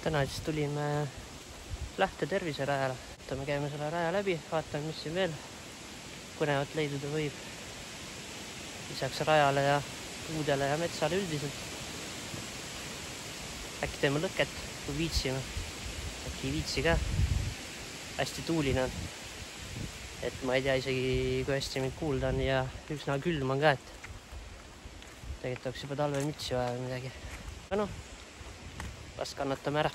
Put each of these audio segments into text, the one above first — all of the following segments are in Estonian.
Täna siis tulime Lähte terviserajale. Me käime selle raja läbi, vaatame, mis siin veel põnevat leiduda võib. Lisaks rajale ja puudele ja metsale üldiselt. Äkki teeme lõket, kui viitsime. Äkki ei viitsi ka. Hästi tuuline on. Et ma ei tea isegi, kui hästi mind kuulda on ja üsna külm on ka, et tegelikult oleks juba talvemütsi vaja või midagi. Aga noh, las kannatame ära.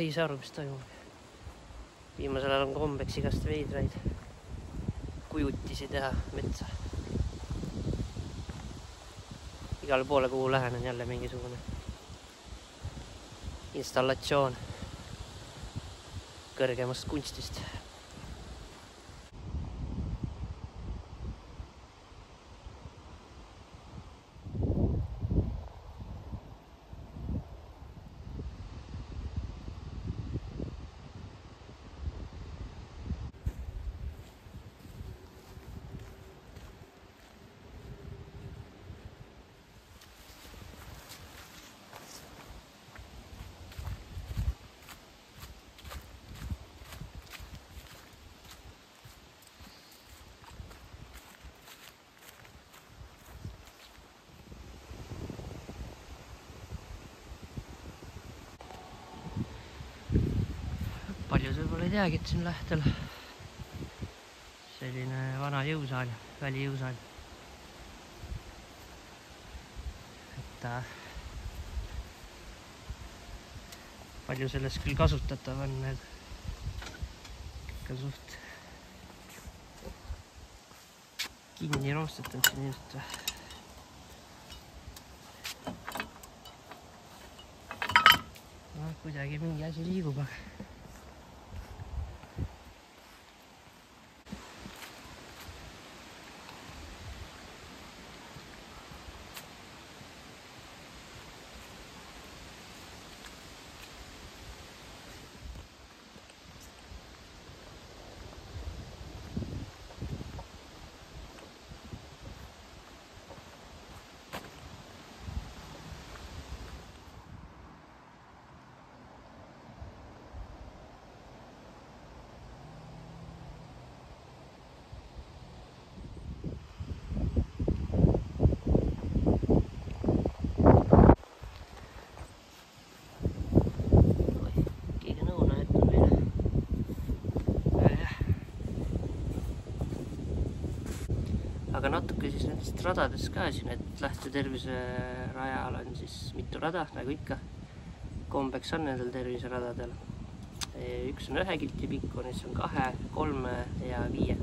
Ei saa aru, mis toimub. Viimasel ajal on kombeks igast veidraid kujutisi teha metsa. Igale poole, kuhu lähen, on jälle mingisugune installatsioon kõrgemast kunstist. Paljud võib-olla ei teagi, et siin Lähtel selline vana jõusaal, välijõusaal. Et palju sellest küll kasutatav on, need ikka suht kinni roostatud siin just. No, kuidagi mingi asi liigub, aga aga natuke siis nendest radadest ka siin, et Lähte terviserajal on siis mitu rada, nagu ikka. Kombeks on nendel terviseradadel. Üks on 1 kilti pikku, siis on 2, 3 ja 5.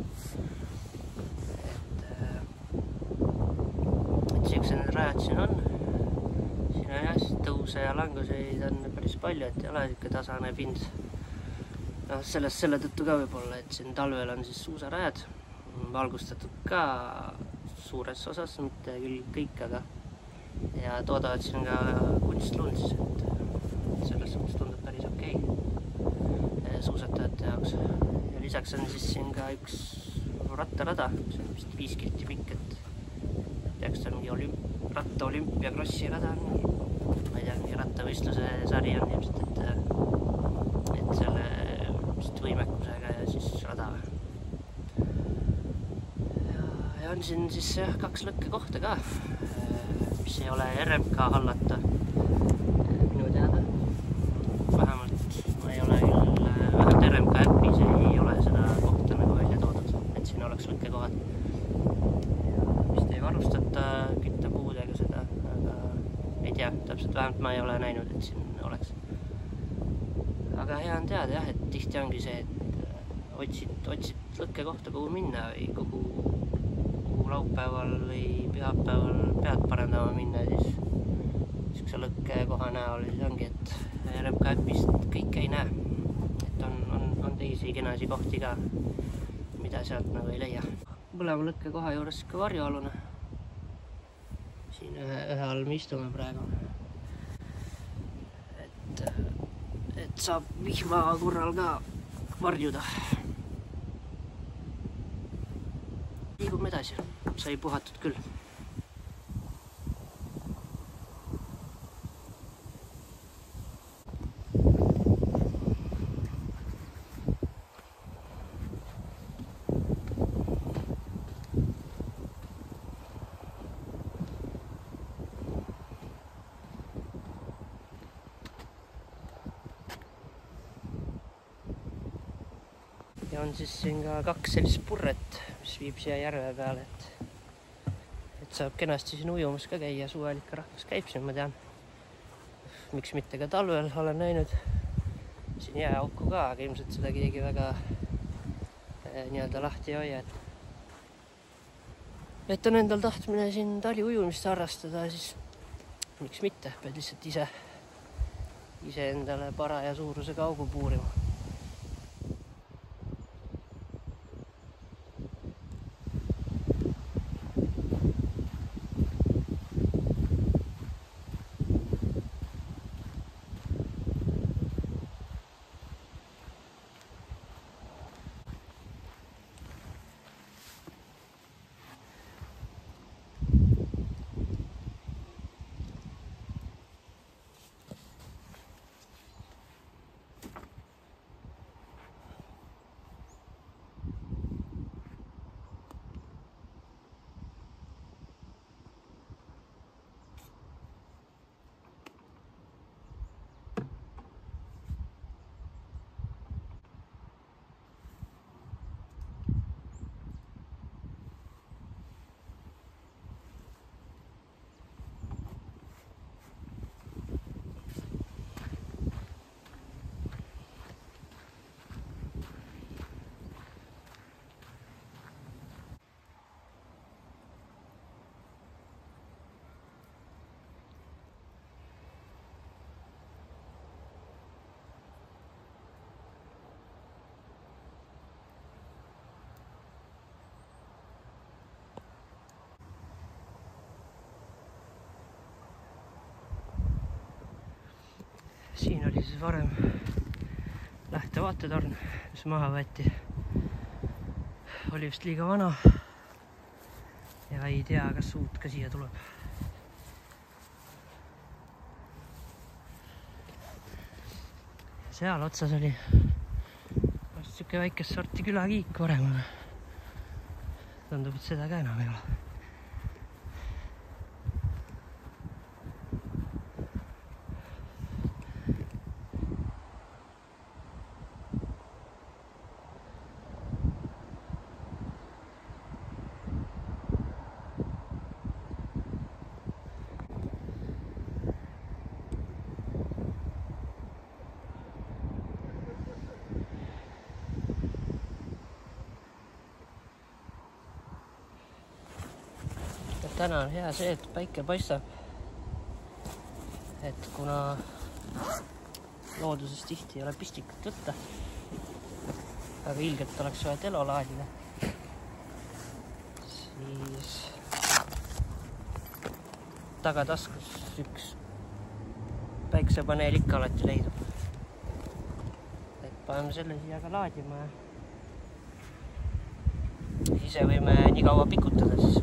Et siuksed need rajad siin on. Siin on jah, tõuse ja languseid on päris palju, et ei ole siuke tasane pind. No, selle tõttu ka võib-olla, et siin talvel on siis suusarajad. Valgustatud ka suures osas, mitte küll kõik, aga ja toodavad siin ka kunstlund, et selles suhtes tundub päris okei suusatajate jaoks. Ja lisaks on siis siin ka üks rattarada, see on vist 5 kilti pikk, et peaks ta mingi ratta olümpiakrossi rada, ma ei tea, mingi rattavõistluse sari on ilmselt, et selle võimekusega ja siis rada. Ja on siin siis 2 lõkkekohta ka, mis ei ole RMK hallata minu teada. Vähemalt ma ei ole küll, vähemalt RMK äpis ei ole seda kohta nagu välja toodud, et siin oleks lõkkekohad. Vist ei varustata küttepuudega seda, aga ei tea, täpselt vähemalt ma ei ole näinud, et siin oleks. Aga hea on teada jah, et tihti ongi see, et otsid lõkkekohta, kuhu minna või kuhu laupäeval või pühapäeval pead parandama minna, siis niisuguse lõkkekoha näol siis ongi, et RMK äpist kõike ei näe. Et on teisi kenasi kohti ka, mida sealt nagu ei leia. Mõlema lõkkekoha juures ka varjualune. Siin ühe all me istume praegu. Et saab vihma korral ka varjuda. Liigume edasi, sai puhatud küll. Ja on siis siin ka 2 sellist purret, mis viib siia järve peale, et saab kenasti siin ujumas ka käia, suvel ikka rahvas käib siin, ma tean. Miks mitte ka talvel olen näinud siin jääauku ka, aga ilmselt seda keegi väga nii-öelda lahti ei hoia. Et on endal tahtmine siin tali ujumist harrastada, siis miks mitte, pead lihtsalt ise endale paraja suurusega augu puurima. Siin oli siis varem lähtevaatetorn, mis maha võeti. Oli vist liiga vana ja ei tea, kas uut ka siia tuleb. Seal otsas oli siuke väikest sorti külakiik varem. Tundub, et seda ka enam ei ole. Täna on hea see, et päike paistab, et kuna looduses tihti ei ole pistikut võtta, aga ilgelt oleks vaja telo laadida, siis tagataskus üks päiksepaneel ikka alati leidub. Et paneme selle siia ka laadima ja ise võime nii kaua pikutada siis.